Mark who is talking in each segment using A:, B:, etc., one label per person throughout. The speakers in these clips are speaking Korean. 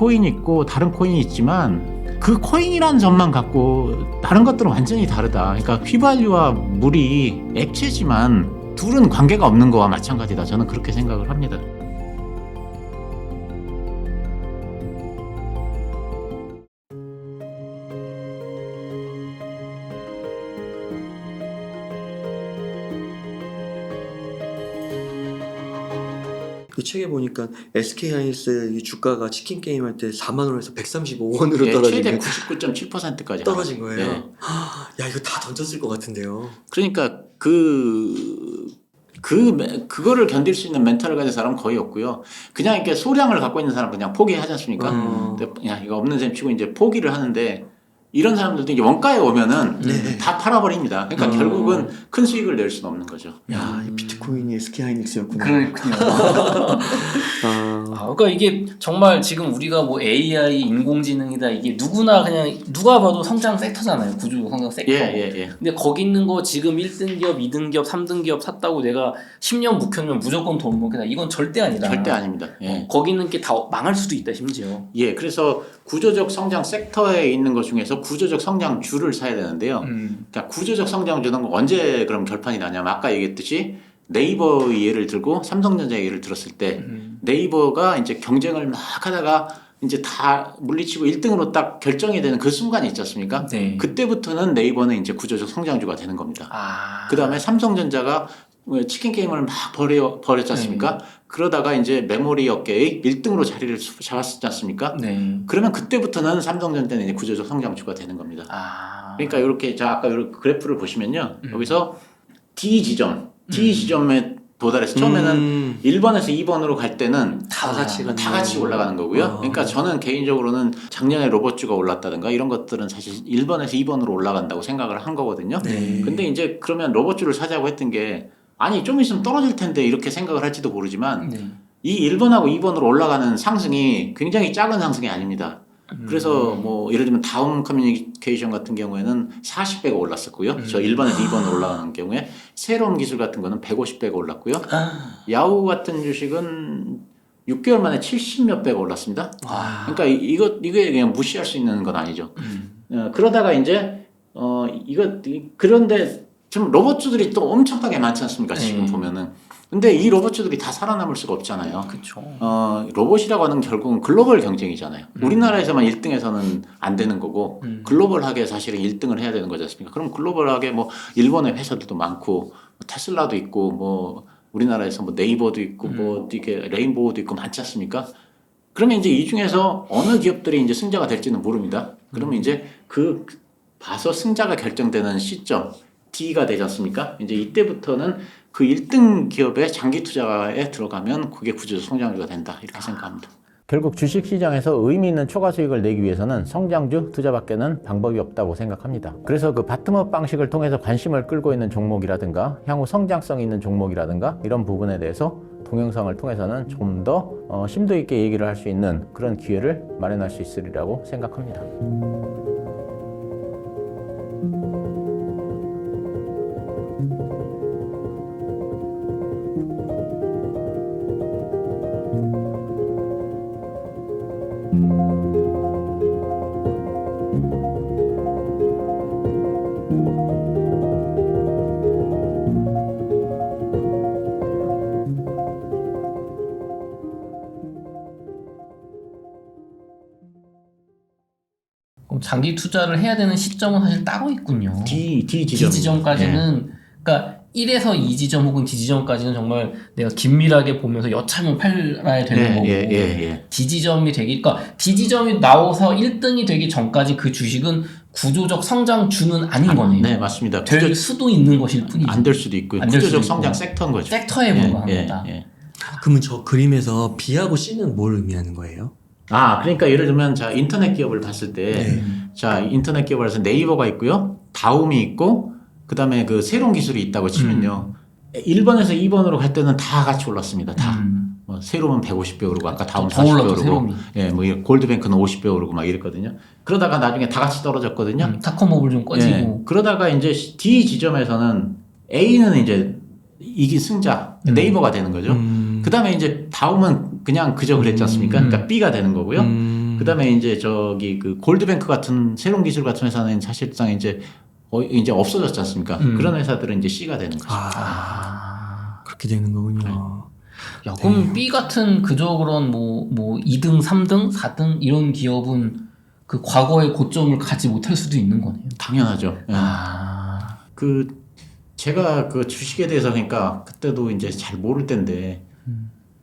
A: 비트코인이 있고 다른 코인이 있지만 그 코인이라는 점만 갖고 다른 것들은 완전히 다르다. 그러니까 휘발유와 물이 액체지만 둘은 관계가 없는 거와 마찬가지다. 저는 그렇게 생각을 합니다.
B: 그 책에 보니까 SK하이닉스 이 주가가 치킨 게임 할 때 4만 원에서 135원으로
A: 예,
B: 떨어진
A: 최대
B: 게
A: 99.7%까지
B: 떨어진 거예요.
A: 예.
B: 야, 이거 다 던졌을 것 같은데요.
A: 그러니까 그거를 견딜 수 있는 멘탈을 가진 사람은 거의 없고요. 그냥 이렇게 소량을 갖고 있는 사람은 그냥 포기하지 않습니까? 근데 야, 이거 없는 셈 치고 이제 포기를 하는데 이런 사람들도 이제 원가에 오면은 다 팔아버립니다. 그러니까 결국은 큰 수익을 낼 수는 없는 거죠.
B: 야, 이 비트코인이 SK하이닉스였구나.
C: 그렇군요. 그러니까 이게 정말 지금 우리가 뭐 AI, 인공지능이다 이게 누구나 그냥 누가 봐도 성장 섹터잖아요. 구조 성장 섹터.
A: 예.
C: 근데 거기 있는 거 지금 1등 기업, 2등 기업, 3등 기업 샀다고 내가 10년 묵혀놓으면 무조건 돈 먹겠다. 이건 절대 아니다.
A: 절대 아닙니다. 예.
C: 거기 있는 게 다 망할 수도 있다 심지어.
A: 예, 그래서 구조적 성장 섹터에 있는 것 중에서 구조적 성장주를 사야 되는데요. 그러니까 구조적 성장주는 언제 그럼 결판이 나냐면 아까 얘기했듯이 네이버 예를 들고 삼성전자 예를 들었을 때 네이버가 이제 경쟁을 막 하다가 이제 다 물리치고 1등으로 딱 결정이 되는 그 순간이 있지 않습니까?
C: 네.
A: 그때부터는 네이버는 이제 구조적 성장주가 되는 겁니다. 그 다음에 삼성전자가 치킨 게임을 막 벌였지 않습니까? 그러다가 이제 메모리 업계의 1등으로 자리를 잡았지 않습니까?
C: 네.
A: 그러면 그때부터는 삼성전자는 이제 구조적 성장주가 되는 겁니다. 그러니까 이렇게 아까 이렇게 그래프를 보시면요. 여기서 D 지점에 도달해서 처음에는 1번에서 2번으로 갈 때는 다 같이 올라가는 거고요. 그러니까 저는 개인적으로는 작년에 로봇주가 올랐다든가 이런 것들은 사실 1번에서 2번으로 올라간다고 생각을 한 거거든요. 근데 이제 그러면 로봇주를 사자고 했던 게 아니 좀 있으면 떨어질 텐데 이렇게 생각을 할지도 모르지만 이 1번하고 2번으로 올라가는 상승이 굉장히 작은 상승이 아닙니다. 그래서 뭐 예를 들면 다음 커뮤니케이션 같은 경우에는 40배가 올랐었고요. 저 1번에서 2번으로 올라가는 경우에 새로운 기술 같은 거는 150배가 올랐고요. 야후 같은 주식은 6개월 만에 70몇 배가 올랐습니다. 그러니까 이게 그냥 무시할 수 있는 건 아니죠. 그러다가 이제 그런데 지금 로봇주들이 또 엄청나게 많지 않습니까? 지금 보면은. 근데 이 로봇주들이 다 살아남을 수가 없잖아요.
C: 그렇죠.
A: 로봇이라고 하는 결국은 글로벌 경쟁이잖아요. 우리나라에서만 1등해서는 안 되는 거고 글로벌하게 사실은 1등을 해야 되는 거지 않습니까? 그럼 글로벌하게 뭐 일본의 회사들도 많고 테슬라도 있고 뭐 우리나라에서 뭐 네이버도 있고 뭐 이게 레인보우도 있고 많지 않습니까? 그러면 이제 이 중에서 어느 기업들이 이제 승자가 될지는 모릅니다. 그러면 이제 그 봐서 승자가 결정되는 시점 D가 되지 않습니까? 이제 이때부터는 그 1등 기업의 장기 투자에 들어가면 그게 구조적 성장주가 된다 이렇게 생각합니다. 결국 주식시장에서 의미 있는 초과 수익을 내기 위해서는 성장주 투자밖에는 방법이 없다고 생각합니다. 그래서 그 바텀업 방식을 통해서 관심을 끌고 있는 종목이라든가 향후 성장성 있는 종목이라든가 이런 부분에 대해서 동영상을 통해서는 좀 더 심도 있게 얘기를 할 수 있는 그런 기회를 마련할 수 있으리라고 생각합니다.
C: 그럼 장기 투자를 해야 되는 시점은 사실 따로 있군요.
A: D
C: D 지점까지는 그러니까 1에서 2 지점 혹은 D 지점까지는 정말 내가 긴밀하게 보면서 여차하면 팔아야 되는 거고 D 지점이 그러니까 D 지점이 나와서 1등이 되기 전까지 그 주식은 구조적 성장주는 아닌 거네요.
A: 네, 맞습니다.
C: 될 수도 있는 것일 뿐이죠.
A: 안 될 수도 있고요. 구조적 성장 섹터인 거죠.
C: 섹터에 불과한 거다.
B: 그러면 저 그림에서 B하고 C는 뭘 의미하는 거예요?
A: 그러니까 예를 들면 자 인터넷 기업을 봤을 때 자 인터넷 기업을 해서 네이버가 있고요. 다음이 있고 그다음에 그 새로운 기술이 있다고 치면요. 1번에서 2번으로 갈 때는 다 같이 올랐습니다. 다. 뭐 새로운 150배 오르고 아까 다음 40배 오르고 뭐 골드뱅크는 50배 오르고 막 이랬거든요. 그러다가 나중에 다 같이 떨어졌거든요.
C: 타코모블 좀 꺼지고.
A: 그러다가 이제 D 지점에서는 A는 이제 이기 승자 네이버가 되는 거죠. 그다음에 이제 다음은 그냥 그저 그랬지 않습니까? 그러니까 B가 되는 거고요. 그다음에 이제 저기 그 골드뱅크 같은 새로운 기술 같은 회사는 사실상 이제 없어졌지 않습니까? 그런 회사들은 이제 C가 되는 거죠.
B: 그렇게 되는 거군요.
C: 야, 그럼 B 같은 그저 그런 뭐 2등, 3등, 4등 이런 기업은 그 과거의 고점을 가지 못할 수도 있는 거네요.
A: 당연하죠. 예. 그 제가 그 주식에 대해서 그러니까 그때도 이제 잘 모를 때인데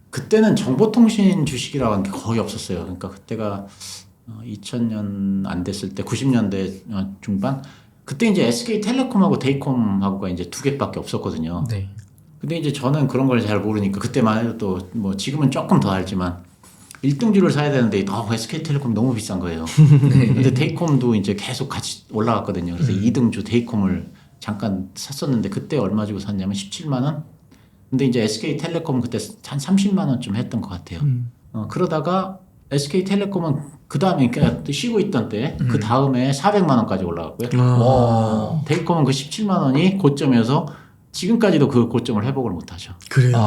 A: 그때는 정보통신 주식이라고 하는 게 거의 없었어요. 그러니까 그때가 2000년 안 됐을 때 90년대 중반 그때 이제 SK텔레콤하고 데이콤하고가 이제 두 개밖에 없었거든요.
C: 네.
A: 근데 이제 저는 그런 걸 잘 모르니까 그때만 해도 또 뭐 지금은 조금 더 알지만 1등주를 사야 되는데 SK텔레콤이 너무 비싼 거예요. 근데 데이콤도 이제 계속 같이 올라갔거든요. 그래서 2등주 데이콤을 잠깐 샀었는데 그때 얼마 주고 샀냐면 17만 원? 근데 이제 SK텔레콤은 그때 한 30만 원쯤 했던 것 같아요. 그러다가 SK텔레콤은 그 다음에 그러니까 쉬고 있던 때 그 다음에 400만 원까지 올라갔고요. 데이콤은 그 17만 원이 고점이어서 지금까지도 그 고점을 회복을 못하죠.
B: 그래요.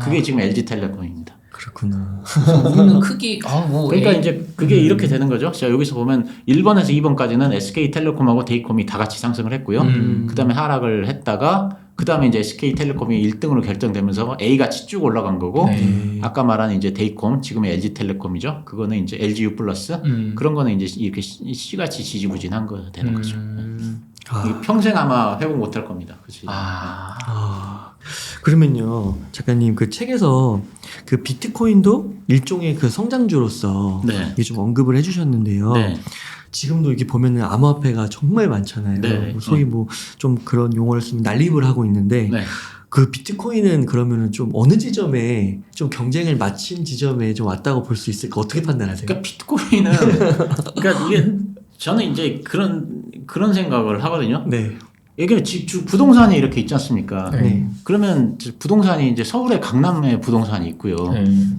A: 그게 지금 LG텔레콤입니다.
B: 그렇구나.
C: 우리는 크게
A: 그러니까 이제 그게 이렇게 되는 거죠. 자 여기서 보면 1번에서 2번까지는 SK텔레콤하고 데이콤이 다 같이 상승을 했고요. 그다음에 하락을 했다가 그다음에 이제 SK텔레콤이 1등으로 결정되면서 A 같이 쭉 올라간 거고 아까 말한 이제 데이콤 지금의 LG텔레콤이죠. 그거는 이제 LGU 플러스 그런 거는 이제 이렇게 C 같이 지지부진한 거 되는 거죠. 이게 평생 아마 회복 못할 겁니다. 그치?
B: 그러면요, 작가님 그 책에서 그 비트코인도 일종의 그 성장주로서 이게 좀 언급을 해주셨는데요. 지금도 이렇게 보면은 암호화폐가 정말 많잖아요. 소위 뭐 좀 그런 용어를 쓰면 난립을 하고 있는데 그 비트코인은 그러면은 좀 어느 지점에 좀 경쟁을 마친 지점에 좀 왔다고 볼 수 있을까? 어떻게 판단하세요?
A: 그러니까 비트코인은 그러니까 이게 저는 이제 그런 생각을 하거든요. 이게 부동산이 이렇게 있지 않습니까? 그러면 부동산이 이제 서울의 강남에 부동산이 있고요.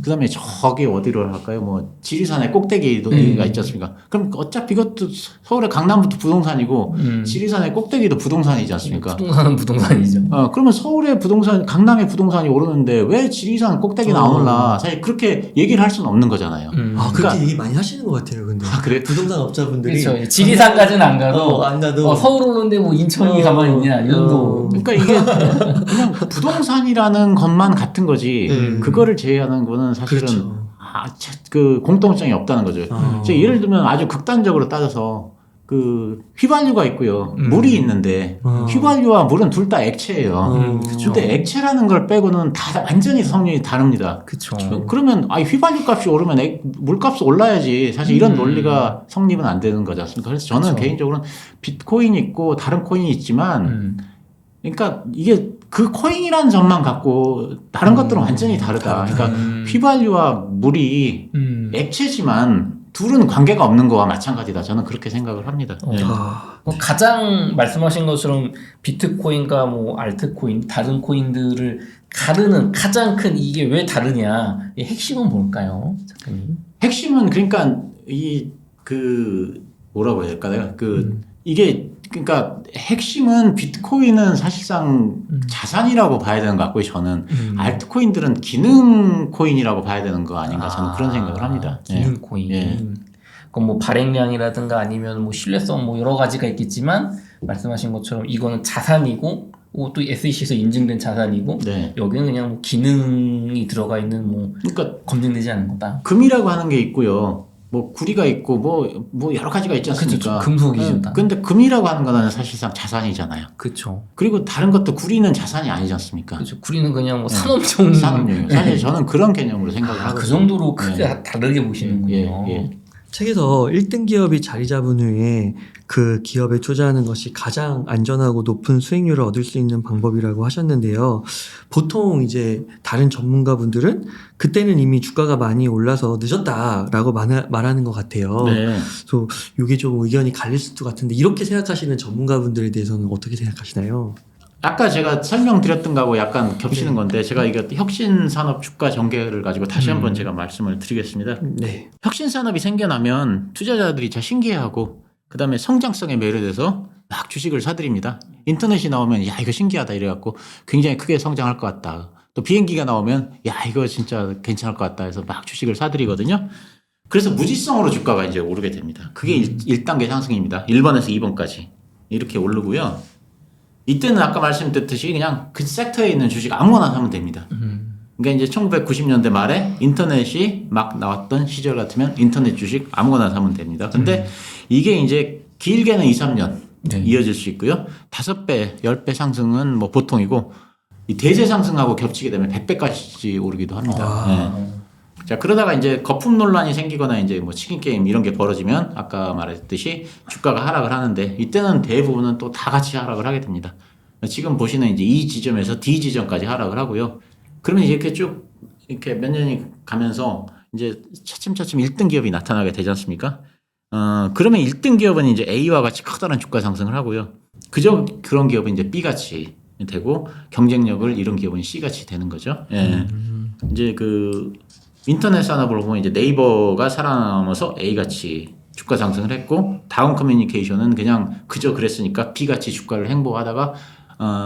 A: 그다음에 저기 어디로 할까요? 뭐 지리산의 꼭대기가 있지 않습니까? 그럼 어차피 이것도 서울의 강남부터 부동산이고 지리산의 꼭대기도 부동산이지 않습니까?
C: 부동산은 부동산이죠.
A: 그러면 서울의 부동산, 강남의 부동산이 오르는데 왜 지리산 꼭대기는 안 올라? 사실 그렇게 얘기를 할 수는 없는 거잖아요.
B: 그렇게 얘기 많이 하시는 것 같아요, 근데.
A: 그래?
B: 부동산 업자분들이.
C: 그렇죠. 지리산까지는 안 가도,
B: 안 가도.
C: 서울 오는데 뭐 인천이 가만히 있냐, 이 정도.
A: 그러니까 이게 그냥 부동산이라는 것만 같은 거지, 그거를 제외하는 거는 사실은 그 공통점이 없다는 거죠. 예를 들면 아주 극단적으로 따져서 그 휘발유가 있고요. 물이 있는데 휘발유와 물은 둘 다 액체예요. 근데 액체라는 걸 빼고는 다 완전히 성질이 다릅니다. 그러면 휘발유 값이 오르면 물값이 올라야지. 사실 이런 논리가 성립은 안 되는 거지 않습니까? 그래서 저는 개인적으로는 비트코인이 있고 다른 코인이 있지만 그러니까 이게 그 코인이라는 점만 갖고 다른 것들은 완전히 다르다. 그러니까 휘발유와 물이 액체지만 둘은 관계가 없는 거와 마찬가지다. 저는 그렇게 생각을 합니다.
C: 가장 말씀하신 것처럼 비트코인과 뭐 알트코인, 다른 코인들을 가르는 가장 큰 이게 왜 다르냐? 이 핵심은 뭘까요, 작가님?
A: 핵심은 그러니까 뭐라고 해야 될까? 이게 그러니까 핵심은 비트코인은 사실상 자산이라고 봐야 되는 것 같고요. 저는 알트코인들은 기능 코인이라고 봐야 되는 거 아닌가 저는 그런 생각을 합니다.
C: 기능 코인. 그럼 뭐 발행량이라든가 아니면 뭐 신뢰성 뭐 여러 가지가 있겠지만 말씀하신 것처럼 이거는 자산이고 또 SEC에서 인증된 자산이고 여기는 그냥 뭐 기능이 들어가 있는 뭐
A: 그러니까
C: 검증되지 않은 거다.
A: 금이라고 하는 게 있고요. 뭐 구리가 있고 뭐 여러 가지가 있지 않습니까?
C: 금속이죠.
A: 근데 금이라고 하는 거는 사실상 자산이잖아요.
C: 그렇죠.
A: 그리고 다른 것도 구리는 자산이 아니지 않습니까?
C: 그렇죠. 구리는 그냥 뭐 산업용.
A: 사실 저는 그런 개념으로 생각을 하고
C: 그 정도로 크게 다르게 보시는군요.
B: 책에서 1등 기업이 자리 잡은 후에 그 기업에 투자하는 것이 가장 안전하고 높은 수익률을 얻을 수 있는 방법이라고 하셨는데요. 보통 이제 다른 전문가분들은 그때는 이미 주가가 많이 올라서 늦었다라고 말하는 것 같아요. 그래서 이게 좀 의견이 갈릴 수도 같은데 이렇게 생각하시는 전문가분들에 대해서는 어떻게 생각하시나요?
A: 아까 제가 설명드렸던 거하고 약간 겹치는 건데 제가 이거 혁신산업 주가 전개를 가지고 다시 한번 제가 말씀을 드리겠습니다. 혁신산업이 생겨나면 투자자들이 자 신기해하고 그 다음에 성장성에 매료돼서 막 주식을 사들입니다. 인터넷이 나오면 야 이거 신기하다 이래갖고 굉장히 크게 성장할 것 같다. 또 비행기가 나오면 야 이거 진짜 괜찮을 것 같다 해서 막 주식을 사들이거든요. 그래서 무지성으로 주가가 이제 오르게 됩니다. 그게 1단계 상승입니다. 1번에서 2번까지 이렇게 오르고요. 이때는 아까 말씀드렸듯이 그냥 그 섹터에 있는 주식 아무거나 사면 됩니다. 그러니까 이제 1990년대 말에 인터넷이 막 나왔던 시절 같으면 인터넷 주식 아무거나 사면 됩니다. 근데 이게 이제 길게는 2, 3년
C: 네.
A: 이어질 수 있고요. 5배, 10배 상승은 뭐 보통이고 이 대세 상승하고 겹치게 되면 100배까지 오르기도 합니다. 네. 자, 그러다가 이제 거품 논란이 생기거나 이제 뭐 치킨 게임 이런 게 벌어지면 아까 말했듯이 주가가 하락을 하는데 이때는 대부분은 또 다 같이 하락을 하게 됩니다. 지금 보시는 이제 이 지점에서 D 지점까지 하락을 하고요. 그러면 이렇게 쭉 이렇게 몇 년이 가면서 이제 차츰차츰 1등 기업이 나타나게 되지 않습니까? 그러면 1등 기업은 이제 A와 같이 커다란 주가 상승을 하고요. 그런 기업은 이제 B같이 되고 경쟁력을 잃은 기업은 C같이 되는 거죠. 예. 이제 그 인터넷 산업으로 보면 이제 네이버가 살아남아서 A같이 주가 상승을 했고 다운 커뮤니케이션은 그냥 그저 그랬으니까 B같이 주가를 횡보하다가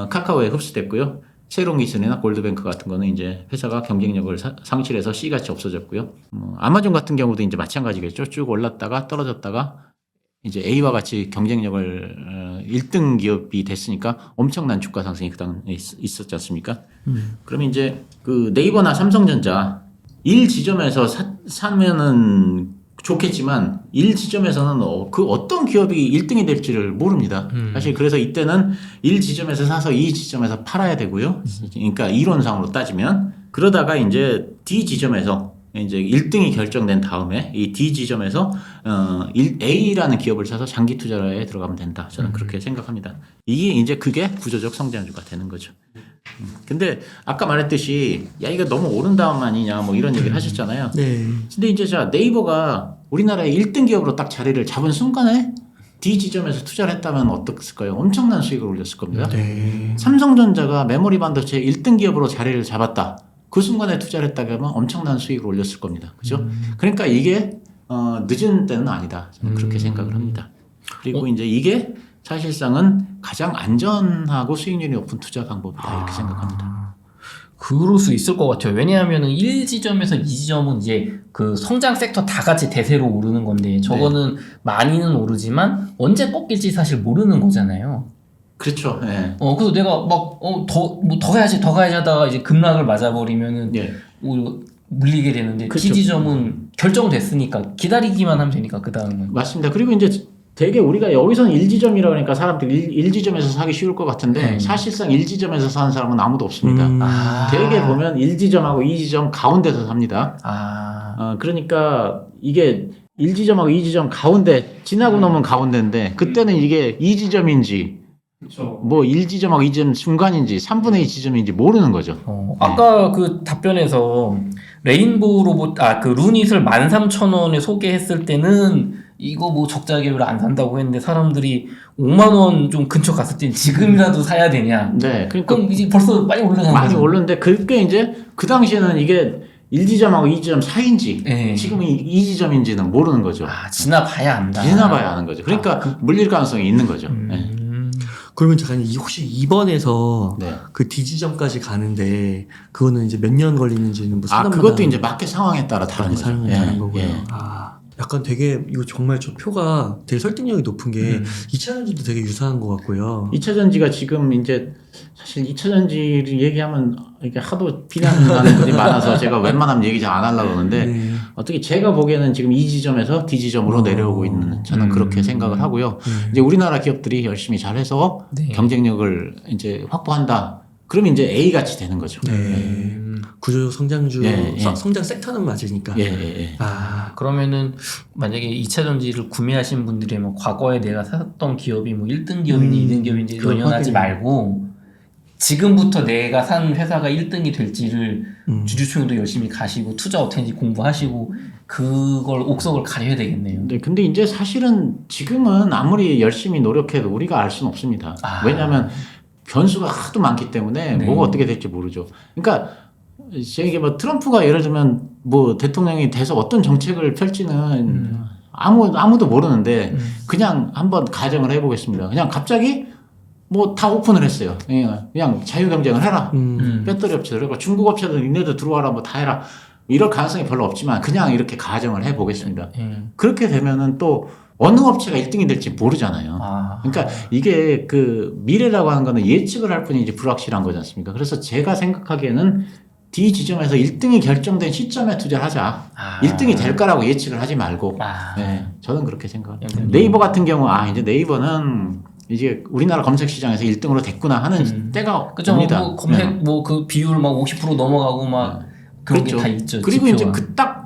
A: 카카오에 흡수됐고요. 세롱기슨이나 골드뱅크 같은 거는 이제 회사가 경쟁력을 상실해서 C같이 없어졌고요. 아마존 같은 경우도 이제 마찬가지겠죠. 쭉 올랐다가 떨어졌다가 이제 A와 같이 경쟁력을 1등 기업이 됐으니까 엄청난 주가 상승이 그 당시에 있었지 않습니까? 그러면 이제 그 네이버나 삼성전자 1지점에서 사면은 좋겠지만 1지점에서는 그 어떤 기업이 1등이 될지를 모릅니다. 사실 그래서 이때는 1지점에서 사서 2지점에서 팔아야 되고요. 그러니까 이론상으로 따지면 그러다가 이제 D지점에서 이제 1등이 결정된 다음에 이 D지점에서 A라는 기업을 사서 장기 투자에 들어가면 된다. 저는 그렇게 생각합니다. 이게 이제 그게 구조적 성장주가 되는 거죠. 근데 아까 말했듯이 야 이거 너무 오른 다음 아니냐 뭐 이런 얘기를 하셨잖아요.
B: 네.
A: 근데 이제 자 네이버가 우리나라의 1등 기업으로 딱 자리를 잡은 순간에 D 지점에서 투자를 했다면 어떻을까요? 엄청난 수익을 올렸을 겁니다.
B: 네.
A: 삼성전자가 메모리 반도체 1등 기업으로 자리를 잡았다. 그 순간에 투자를 했다고 하면 엄청난 수익을 올렸을 겁니다. 그죠? 그러니까 이게 늦은 때는 아니다. 저는 그렇게 생각을 합니다. 그리고 이제 이게 사실상은 가장 안전하고 수익률이 높은 투자 방법이다. 이렇게 생각합니다.
C: 그럴 수 있을 것 같아요. 왜냐하면은 1지점에서 2지점은 이제 그 성장 sek터 다 같이 대세로 오르는 건데 저거는 많이는 오르지만 언제 꺾일지 사실 모르는 거잖아요.
A: 그렇죠. 네.
C: 그래서 내가 막 더 가야지 하다가 이제 급락을 맞아버리면은
A: 예.
C: 물리게 되는데
A: 그렇죠.
C: D지점은 결정됐으니까 기다리기만 하면 되니까 그 다음은.
A: 맞습니다. 그리고 이제 되게 우리가 여기서는 1지점이라고 그러니까 사람들이 1지점에서 사기 쉬울 것 같은데 사실상 1지점에서 사는 사람은 아무도 없습니다. 되게 보면 1지점하고 2지점 가운데서 삽니다. 그러니까 이게 1지점하고 2지점 가운데 지나고 넘은 가운데인데 그때는 이게 2지점인지
C: 그렇죠.
A: 뭐 1지점하고 2지점 중간인지 3분의 2 지점인지 모르는 거죠.
C: 아까 그 답변에서 레인보우 로봇 그 루닛을 13,000원에 소개했을 때는 이거 뭐 적자 기업을 안 산다고 했는데 사람들이 5만 원 좀 근처 갔을 때 지금이라도 사야 되냐?
A: 네, 그러니까
C: 그럼 이제 벌써 많이 올라간
A: 많이
C: 거죠.
A: 올랐는데 그게 이제 그 당시에는 이게 1지점하고 2지점 사이인지
C: 네.
A: 지금 2지점인지는 모르는 거죠.
C: 지나봐야 안다.
A: 지나봐야 하는 거죠. 그러니까 물릴 가능성이 있는 거죠. 네.
B: 그러면 잠깐 혹시 2번에서
A: 네.
B: 그 D지점까지 가는데 그거는 이제 몇 년 걸리는지는 뭐 사람마다
A: 그것도 이제 마켓 상황에 따라 다른 거죠.
B: 상황이 다른 거고요.
A: 예.
B: 약간 되게 이거 정말 저 표가 되게 설득력이 높은 게 2차전지도 되게 유사한 것 같고요.
A: 2차전지가 지금 이제 사실 2차전지를 얘기하면 이게 하도 비난하는 분이 많아서 제가 웬만하면 얘기 잘 안 하려고 그러는데
B: 네.
A: 어떻게 제가 보기에는 지금 이 지점에서 D 지점으로 내려오고 있는 저는 그렇게 생각을 하고요. 이제 우리나라 기업들이 열심히 잘해서
C: 네.
A: 경쟁력을 이제 확보한다. 그러면 이제 A 같이 되는 거죠.
B: 네. 구조적 성장주,
A: 예, 예.
B: 성장 섹터는 맞으니까.
A: 예.
C: 그러면은 만약에 2차전지를 구매하신 분들이 뭐 과거에 내가 샀던 기업이 뭐 1등 기업인지 2등 기업인지
B: 그걸
C: 연연하지
B: 확인해.
C: 말고 지금부터 내가 산 회사가 1등이 될지를 주주총회도 열심히 가시고 투자 어떻게인지 공부하시고 그걸 옥석을 가려야 되겠네요.
A: 네, 근데 이제 사실은 지금은 아무리 열심히 노력해도 우리가 알 수는 없습니다. 왜냐하면 변수가 하도 많기 때문에
C: 네.
A: 뭐가 어떻게 될지 모르죠. 그러니까 이게 뭐 트럼프가 예를 들면 뭐 대통령이 돼서 어떤 정책을 펼지는 아무도 모르는데 그냥 한번 가정을 해보겠습니다. 그냥 갑자기 뭐 다 오픈을 했어요. 그냥 자유 경쟁을 해라. 배터리 업체들, 그리고 중국 업체들 니네도 들어와라 뭐 다 해라. 이럴 가능성이 별로 없지만 그냥 이렇게 가정을 해보겠습니다.
C: 예.
A: 그렇게 되면은 또 어느 업체가 1등이 될지 모르잖아요.
C: 아.
A: 그러니까 이게 그 미래라고 하는 거는 예측을 할 뿐이지 불확실한 거지 않습니까? 그래서 제가 생각하기에는 D 지점에서 1등이 결정된 시점에 투자를 하자.
C: 아.
A: 1등이 될 거라고 예측을 하지 말고.
C: 아.
A: 네, 저는 그렇게 생각합니다.
C: 음.
A: 네이버 같은 경우 이제 네이버는 이제 우리나라 검색 시장에서 1등으로 됐구나 하는 때가
C: 그죠.
A: 옵니다.
C: 뭐 검색
A: 네.
C: 뭐 그 비율 막 50% 넘어가고 막 그런 게 다 있죠.
A: 그리고
C: 지표가.
A: 이제 딱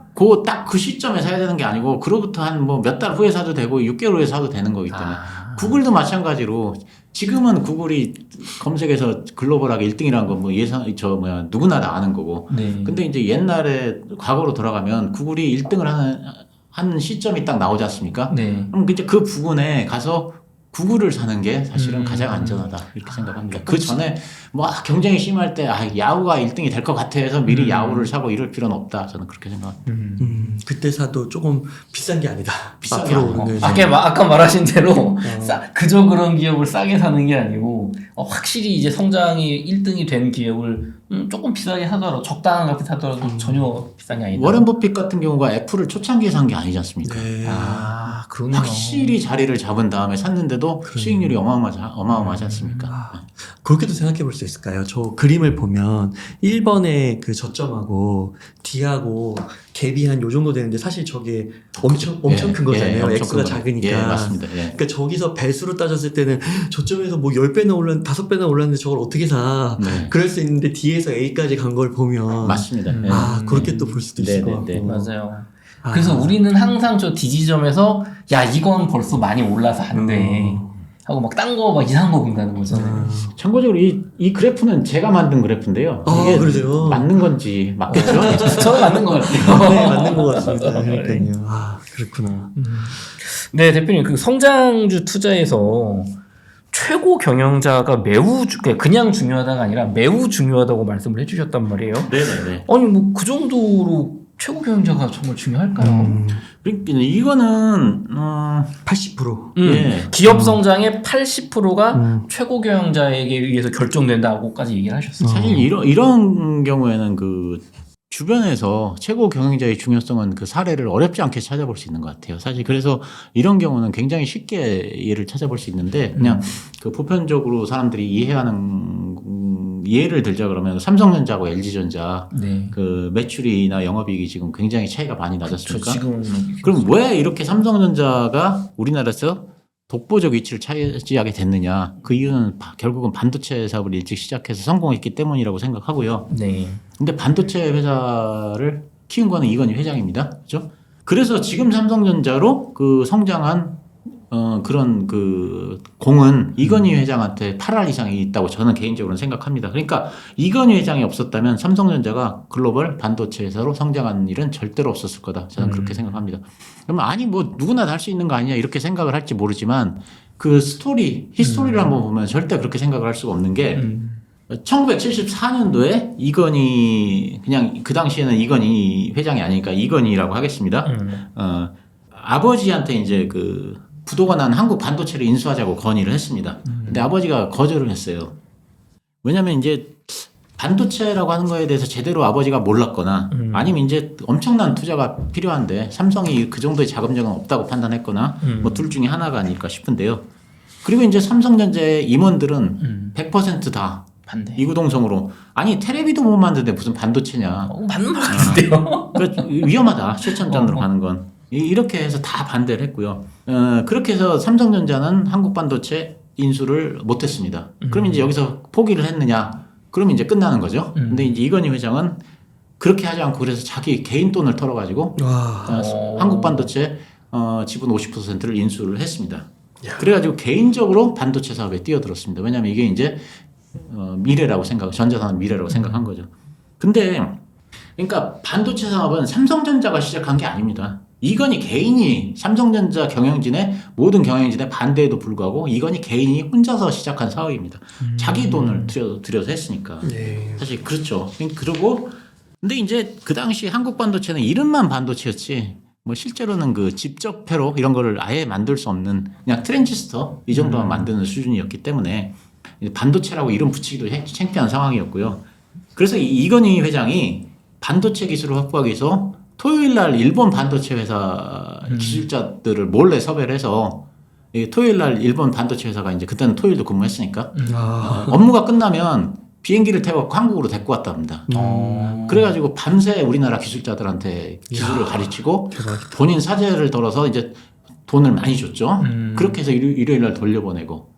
A: 그 시점에 사야 되는 게 아니고 그로부터 한 뭐 몇 달 후에 사도 되고 6개월 후에 사도 되는 거기 때문에 구글도 마찬가지로 지금은 구글이 검색에서 글로벌하게 1등이라는 건 뭐 누구나 다 아는 거고.
C: 네.
A: 근데 이제 옛날에 과거로 돌아가면 구글이 1등을 하는 시점이 딱 나오지 않습니까?
C: 네.
A: 그럼 이제 그 부분에 가서 구글을 사는 게 사실은 가장 안전하다 이렇게 생각합니다. 그 전에 뭐 경쟁이 심할 때 야후가 1등이 될 것 같아 해서 미리 야후를 사고 이럴 필요는 없다. 저는 그렇게 생각합니다.
B: 그때 사도 조금 비싼 게 아니다.
A: 비싼 게
B: 앞으로
A: 아니고.
B: 오는
C: 아까 말하신 대로 그저 그런 기업을 싸게 사는 게 아니고 확실히 이제 성장이 1등이 된 기업을 조금 비싸게 사더라도 적당한 값에 사더라도 전혀 비싼 게 아니다.
A: 워렌 버핏 같은 경우가 애플을 초창기에 산 게 아니지 않습니까?
B: 네.
C: 그러네요.
A: 확실히 자리를 잡은 다음에 샀는데도 수익률이 어마어마하지 않습니까?
B: 그렇게도 생각해 볼 수 있을까요? 저 그림을 보면 1번의 그 저점하고 D하고 갭이 한 요 정도 되는데 사실 저게 엄청 큰 거잖아요.
A: 엄청
B: X가
A: 큰
B: 작으니까.
A: 예, 맞습니다. 예.
B: 그러니까 저기서 배수로 따졌을 때는 저점에서 뭐 10배나 올랐는데 5배나 올랐는데 저걸 어떻게 사?
A: 네.
B: 그럴 수 있는데 D에서 A까지 간 걸 보면
A: 맞습니다. 예.
B: 그렇게 또 볼 수도 있을 것 같고.
A: 네.
C: 맞아요. 그래서 우리는 항상 저 디지점에서 야 이건 벌써 많이 올라서 안 돼. 하고 막 딴 거 막 이상한 거 본다는 거잖아요.
A: 참고적으로 이 그래프는 제가 만든 그래프인데요. 이게
B: 그러세요?
A: 맞는 건지 맞겠죠?
C: 저는 맞는 것 같아요.
B: 네, 맞는 것 같습니다. 그러니까요. 그렇구나.
C: 네, 대표님 그 성장주 투자에서 최고 경영자가 매우 그냥 중요하다가 아니라 매우 중요하다고 말씀을 해주셨단 말이에요.
A: 네네네.
C: 아니 뭐 그 정도로 최고 경영자가 정말 중요할까요?
A: 그러니까 이거는
B: 80%.
A: 예.
C: 기업 성장의 80%가 최고 경영자에게 의해서 결정된다고까지 얘기를 하셨어요.
A: 사실 이런 경우에는 그 주변에서 최고 경영자의 중요성은 그 사례를 어렵지 않게 찾아볼 수 있는 것 같아요. 사실 그래서 이런 경우는 굉장히 쉽게 예를 찾아볼 수 있는데 그냥 그 보편적으로 사람들이 이해하는 예를 들자 그러면 삼성전자하고 LG전자
C: 네.
A: 그 매출이나 영업이익이 지금 굉장히 차이가 많이 나졌습니까?
C: 지금
A: 그럼 왜 이렇게 삼성전자가 우리나라에서 독보적 위치를 차지하게 됐느냐? 그 이유는 결국은 반도체 사업을 일찍 시작해서 성공했기 때문이라고 생각하고요.
C: 네.
A: 근데 반도체 회사를 키운 거는 이건희 회장입니다. 그죠? 그래서 지금 삼성전자로 그 성장한 그런 그 공은 이건희 회장한테 8할 이상이 있다고 저는 개인적으로는 생각합니다. 그러니까 이건희 회장이 없었다면 삼성전자가 글로벌 반도체 회사로 성장하는 일은 절대로 없었을 거다. 저는 그렇게 생각합니다. 그러면 아니 뭐 누구나 다 할 수 있는 거 아니냐 이렇게 생각을 할지 모르지만 그 히스토리를 한번 보면 절대 그렇게 생각을 할 수가 없는 게 1974년도에 이건희 그냥 그 당시에는 이건희 회장이 아니니까 이건희라고 하겠습니다. 아버지한테 이제 그 부도가 난 한국 반도체를 인수하자고 건의를 했습니다. 근데 아버지가 거절을 했어요. 왜냐면 이제 반도체라고 하는 거에 대해서 제대로 아버지가 몰랐거나 아니면 이제 엄청난 투자가 필요한데 삼성이 그 정도의 자금력은 없다고 판단했거나 뭐 둘 중에 하나가 아닐까 싶은데요. 그리고 이제 삼성전자의 임원들은 100%다
C: 반대.
A: 이구동성으로 아니 테레비도 못 만드는데 무슨 반도체냐.
C: 맞는 말 같은데요.
A: 그러니까 위험하다 실천전으로 가는 건 이렇게 해서 다 반대를 했고요. 그렇게 해서 삼성전자는 한국 반도체 인수를 못했습니다. 그럼 이제 여기서 포기를 했느냐? 그럼 이제 끝나는 거죠. 근데 이제 이건희 회장은 그렇게 하지 않고 그래서 자기 개인 돈을 털어가지고 한국 반도체 지분 50%를 인수를 했습니다. 그래가지고 개인적으로 반도체 사업에 뛰어들었습니다. 왜냐하면 이게 이제 미래라고 전자산업 미래라고 생각한 거죠. 근데 그러니까 반도체 사업은 삼성전자가 시작한 게 아닙니다. 이건희 개인이 삼성전자 경영진의 모든 경영진의 반대에도 불구하고 이건희 개인이 혼자서 시작한 사업입니다. 자기 돈을 들여서 했으니까.
B: 네.
A: 사실 그렇죠. 그리고 근데 이제 그 당시 한국 반도체는 이름만 반도체였지 뭐 실제로는 그 집적회로 이런 거를 아예 만들 수 없는 그냥 트랜지스터 이 정도만 만드는 수준이었기 때문에 반도체라고 이름 붙이기도 창피한 상황이었고요. 그래서 이건희 회장이 반도체 기술을 확보하기 위해서 토요일 날 일본 반도체 회사 기술자들을 몰래 섭외를 해서 토요일 날 일본 반도체 회사가 이제 그때는 토요일도 근무했으니까 업무가 끝나면 비행기를 태워 한국으로 데리고 왔다 합니다. 그래가지고 밤새 우리나라 기술자들한테 기술을 가르치고
B: 대박이다.
A: 본인 사재를 덜어서 이제 돈을 많이 줬죠. 그렇게 해서 일요일 날 돌려보내고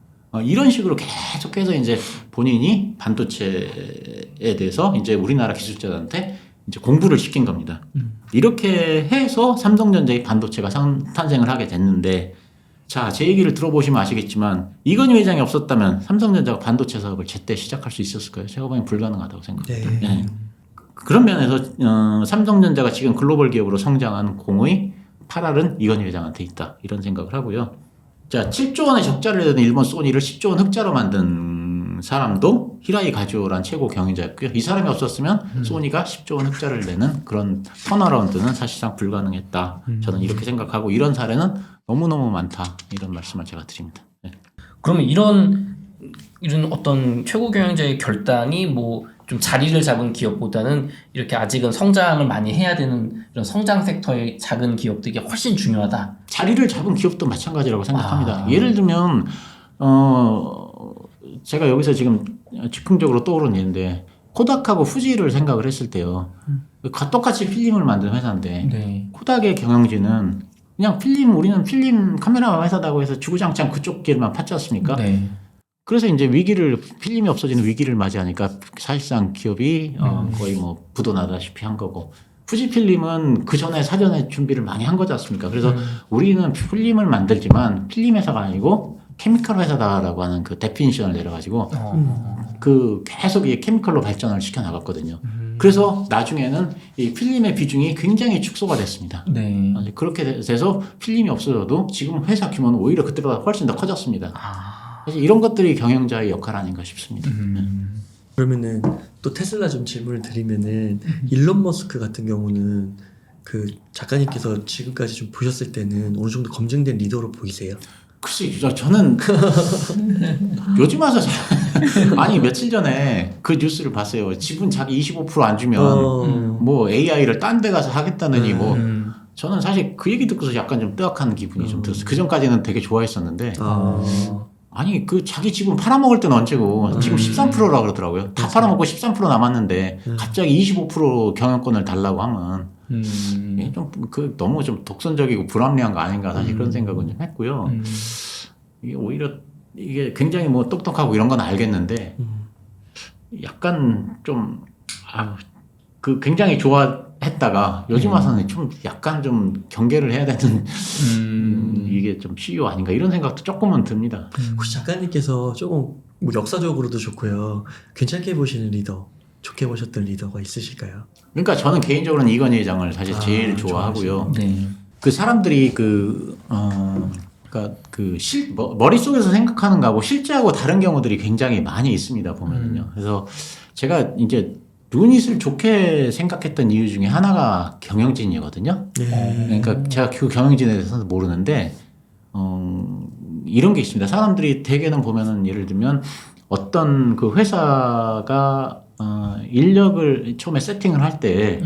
A: 이런 식으로 계속해서 이제 본인이 반도체에 대해서 이제 우리나라 기술자들한테 이제 공부를 시킨 겁니다. 이렇게 해서 삼성전자의 반도체가 탄생을 하게 됐는데, 자, 제 얘기를 들어보시면 아시겠지만 이건희 회장이 없었다면 삼성전자가 반도체 사업을 제때 시작할 수 있었을까요? 제가 보기엔 불가능하다고 생각합니다.
B: 네.
A: 네. 그런 면에서 삼성전자가 지금 글로벌 기업으로 성장한 공의 8알은 이건희 회장한테 있다, 이런 생각을 하고요. 자, 7조 원의 적자를 내던 일본 소니를 10조 원 흑자로 만든 사람도 히라이 가즈오란 최고 경영자였고요. 이 사람이 없었으면 소니가 10조 원 흑자를 내는 그런 턴어라운드는 사실상 불가능했다. 저는 이렇게 생각하고 이런 사례는 너무너무 많다, 이런 말씀을 제가 드립니다. 네.
C: 그러면 이런 어떤 최고 경영자의 결단이 뭐 좀 자리를 잡은 기업보다는 이렇게 아직은 성장을 많이 해야 되는 이런 성장 섹터의 작은 기업들이 훨씬 중요하다.
A: 자리를 잡은 기업도 마찬가지라고 생각합니다. 예를 들면 제가 여기서 지금 즉흥적으로 떠오르는 일인데, 코닥하고 후지를 생각을 했을 때요. 똑같이 필름을 만드는 회사인데
C: 네.
A: 코닥의 경영진은 그냥 우리는 필름 카메라 회사다고 해서 주구장창 그쪽 길만 팠지 않습니까?
C: 네.
A: 그래서 이제 필름이 없어지는 위기를 맞이하니까 사실상 기업이 거의 뭐 부도나다시피 한 거고, 후지필름은 그 전에 사전에 준비를 많이 한 거지 않습니까? 그래서 우리는 필름을 만들지만 필름 회사가 아니고 케미컬 회사다라고 하는 그 데피니션을 내려가지고 그 계속 이 케미컬로 발전을 시켜 나갔거든요. 그래서 나중에는 이 필름의 비중이 굉장히 축소가 됐습니다.
C: 네.
A: 그렇게 돼서 필름이 없어져도 지금 회사 규모는 오히려 그때보다 훨씬 더 커졌습니다. 사실 이런 것들이 경영자의 역할 아닌가 싶습니다.
B: 그러면은 또 테슬라 좀 질문을 드리면은 일론 머스크 같은 경우는 그 작가님께서 지금까지 좀 보셨을 때는 어느 정도 검증된 리더로 보이세요?
A: 글쎄, 저는 요즘 와서 아니 며칠 전에 그 뉴스를 봤어요. 지분 자기 25% 안 주면 뭐 AI를 딴 데 가서 하겠다느니 뭐 저는 사실 그 얘기 듣고서 약간 좀 뜨악한 기분이 좀 들었어요. 그 전까지는 되게 좋아했었는데 아니 그 자기 지분 팔아먹을 때는 언제고 지금 13%라 그러더라고요. 다 팔아먹고 13% 남았는데 갑자기 25% 경영권을 달라고 하면 좀 너무 좀 독선적이고 불합리한 거 아닌가, 사실 그런 생각은 좀 했고요. 이게 오히려 이게 굉장히 뭐 똑똑하고 이런 건 알겠는데 약간 좀 굉장히 좋아했다가 요즘 와서는 좀 약간 좀 경계를 해야 되는 이게 좀 CEO 아닌가, 이런 생각도 조금은 듭니다.
B: 혹시 작가님께서 조금 뭐 역사적으로도 좋고요, 괜찮게 보시는 리더, 좋게 보셨던 리더가 있으실까요?
A: 그러니까 저는 개인적으로는 이건희 회장을 사실 제일 좋아하고요.
C: 네.
A: 그 사람들이 머릿속에서 생각하는 거하고 실제하고 다른 경우들이 굉장히 많이 있습니다, 보면은요. 그래서 제가 이제 루닛을 좋게 생각했던 이유 중에 하나가 경영진이거든요. 그러니까 제가 그 경영진에 대해서는 모르는데, 이런 게 있습니다. 사람들이 대개는 보면은 예를 들면 어떤 그 회사가 인력을 처음에 세팅을 할 때,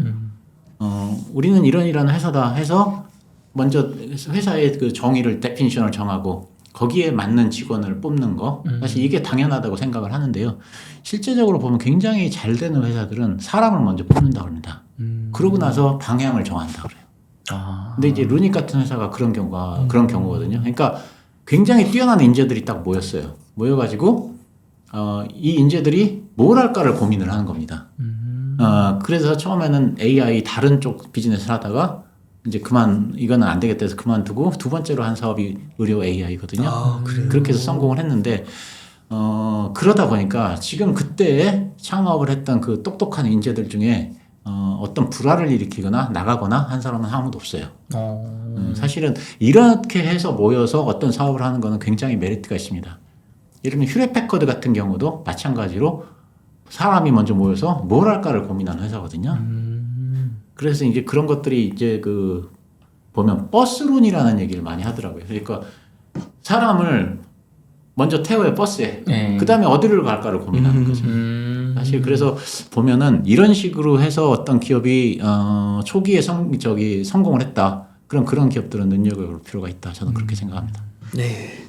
A: 우리는 이런 회사다 해서 먼저 회사의 그 정의를, 데피니션을 정하고 거기에 맞는 직원을 뽑는 거, 사실 이게 당연하다고 생각을 하는데요. 실제적으로 보면 굉장히 잘 되는 회사들은 사람을 먼저 뽑는다고 합니다. 그러고 나서 방향을 정한다고 그래요. 근데 이제 루닛 같은 회사가 그런 경우거든요. 그러니까 굉장히 뛰어난 인재들이 딱 모여가지고 이 인재들이 뭘 할까를 고민을 하는 겁니다. 그래서 처음에는 AI 다른 쪽 비즈니스를 하다가 이제 이거는 안 되겠다 해서 그만두고 두 번째로 한 사업이 의료 AI거든요. 그렇게 해서 성공을 했는데, 그러다 보니까 지금 그때 창업을 했던 그 똑똑한 인재들 중에 어떤 불화를 일으키거나 나가거나 한 사람은 아무도 없어요. 사실은 이렇게 해서 모여서 어떤 사업을 하는 거는 굉장히 메리트가 있습니다. 예를 들면 휴렛패커드 같은 경우도 마찬가지로 사람이 먼저 모여서 뭘 할까를 고민하는 회사거든요. 그래서 이제 그런 것들이 이제 보면 버스론이라는 얘기를 많이 하더라고요. 그러니까 사람을 먼저 태워요, 버스에. 그 다음에 어디를 갈까를 고민하는 거죠. 사실 그래서 보면은 이런 식으로 해서 어떤 기업이 초기에 성공을 했다. 그런 기업들은 눈여겨볼 필요가 있다. 저는 그렇게 생각합니다.
B: 네.